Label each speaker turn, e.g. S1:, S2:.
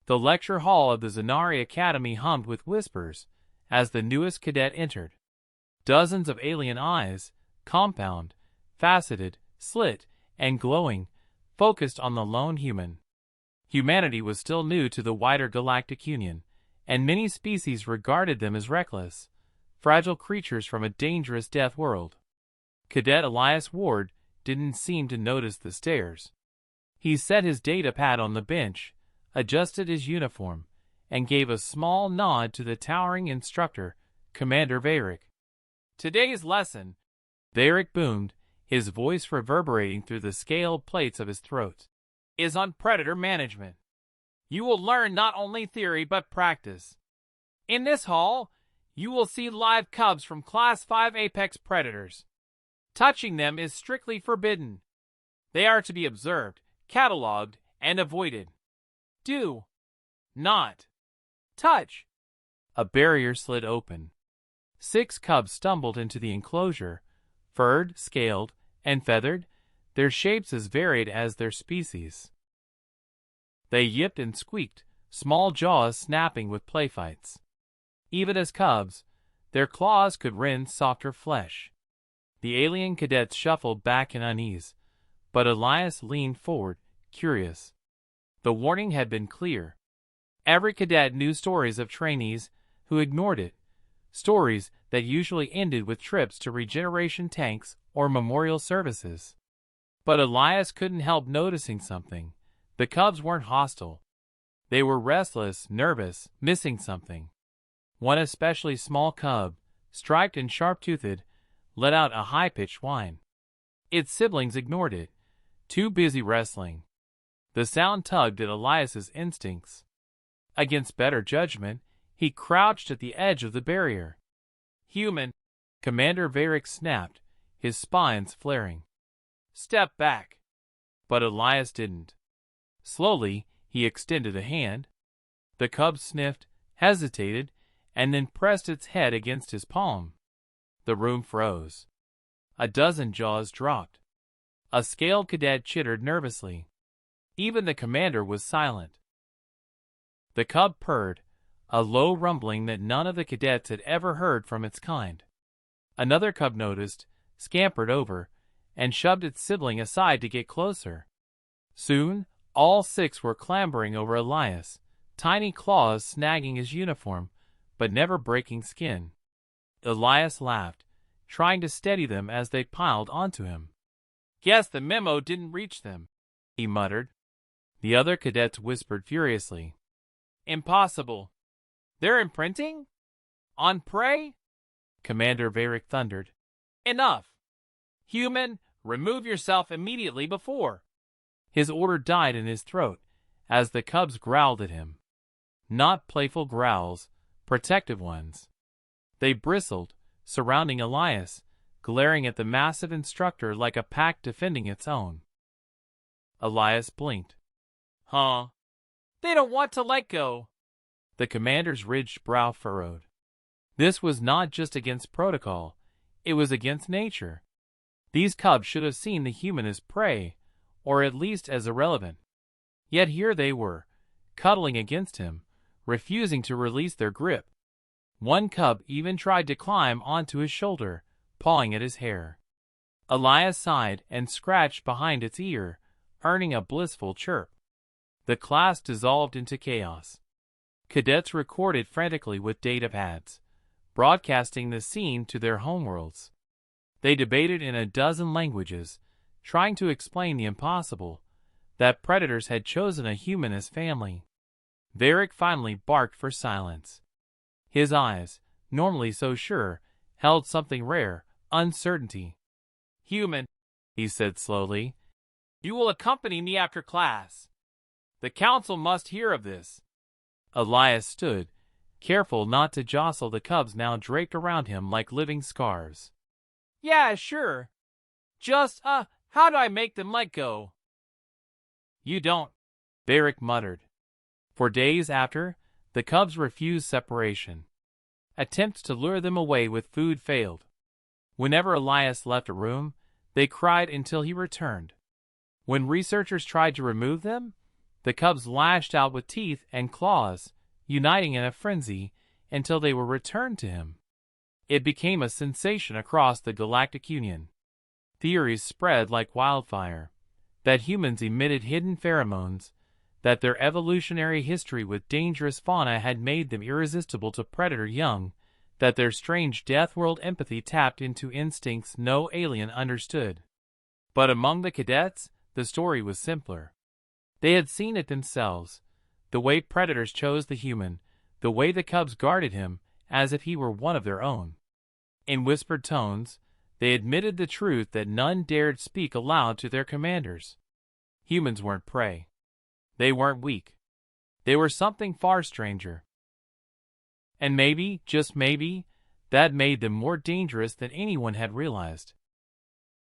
S1: The lecture hall of the Zanari Academy hummed with whispers as the newest cadet entered. Dozens of alien eyes, compound, faceted, slit, and glowing, focused on the lone human. Humanity was still new to the wider galactic union, and many species regarded them as reckless, fragile creatures from a dangerous death world. Cadet Elias Ward didn't seem to notice the stares. He set his data pad on the bench, adjusted his uniform, and gave a small nod to the towering instructor, Commander Varick. Today's lesson, Varick boomed, his voice reverberating through the scaled plates of his throat, is on predator management. You will learn not only theory but practice. In this hall, you will see live cubs from Class 5 apex predators. Touching them is strictly forbidden. They are to be observed, cataloged, and avoided. Do not touch. A barrier slid open. 6 cubs stumbled into the enclosure, furred, scaled, and feathered, their shapes as varied as their species. They yipped and squeaked, small jaws snapping with play fights. Even as cubs, their claws could rend softer flesh. The alien cadets shuffled back in unease, but Elias leaned forward, curious. The warning had been clear. Every cadet knew stories of trainees who ignored it, stories that usually ended with trips to regeneration tanks or memorial services. But Elias couldn't help noticing something. The cubs weren't hostile. They were restless, nervous, missing something. One especially small cub, striped and sharp-toothed, let out a high-pitched whine. Its siblings ignored it, too busy wrestling. The sound tugged at Elias's instincts. Against better judgment, he crouched at the edge of the barrier. Human, Commander Varick snapped, his spines flaring. Step back. But Elias didn't. Slowly, he extended a hand. The cub sniffed, hesitated, and then pressed its head against his palm. The room froze. A dozen jaws dropped. A scaled cadet chittered nervously. Even the commander was silent. The cub purred, a low rumbling that none of the cadets had ever heard from its kind. Another cub noticed, scampered over, and shoved its sibling aside to get closer. Soon, all 6 were clambering over Elias, tiny claws snagging his uniform, but never breaking skin. Elias laughed, trying to steady them as they piled onto him. Guess the memo didn't reach them, he muttered. The other cadets whispered furiously. Impossible. They're imprinting? On prey? Commander Varick thundered. Enough. Human, remove yourself immediately before. His order died in his throat as the cubs growled at him. Not playful growls, protective ones. They bristled, surrounding Elias, glaring at the massive instructor like a pack defending its own. Elias blinked. Huh? They don't want to let go. The commander's ridged brow furrowed. This was not just against protocol, it was against nature. These cubs should have seen the human as prey, or at least as irrelevant. Yet here they were, cuddling against him, refusing to release their grip. One cub even tried to climb onto his shoulder, pawing at his hair. Elias sighed and scratched behind its ear, earning a blissful chirp. The class dissolved into chaos. Cadets recorded frantically with data pads, broadcasting the scene to their homeworlds. They debated in a dozen languages, trying to explain the impossible, that predators had chosen a human as family. Varick finally barked for silence. His eyes, normally so sure, held something rare, uncertainty. Human, he said slowly, you will accompany me after class. The council must hear of this. Elias stood, careful not to jostle the cubs now draped around him like living scarves. Yeah, sure. Just, how do I make them let go? You don't, Varick muttered. For days after, the cubs refused separation. Attempts to lure them away with food failed. Whenever Elias left a room, they cried until he returned. When researchers tried to remove them, The cubs lashed out with teeth and claws, uniting in a frenzy until they were returned to him. It became a sensation across the Galactic Union. Theories spread like wildfire that humans emitted hidden pheromones, that their evolutionary history with dangerous fauna had made them irresistible to predator young, that their strange death-world empathy tapped into instincts no alien understood. But among the cadets, the story was simpler. They had seen it themselves, the way predators chose the human, the way the cubs guarded him as if he were one of their own. In whispered tones, they admitted the truth that none dared speak aloud to their commanders. Humans weren't prey. They weren't weak. They were something far stranger. And maybe, just maybe, that made them more dangerous than anyone had realized.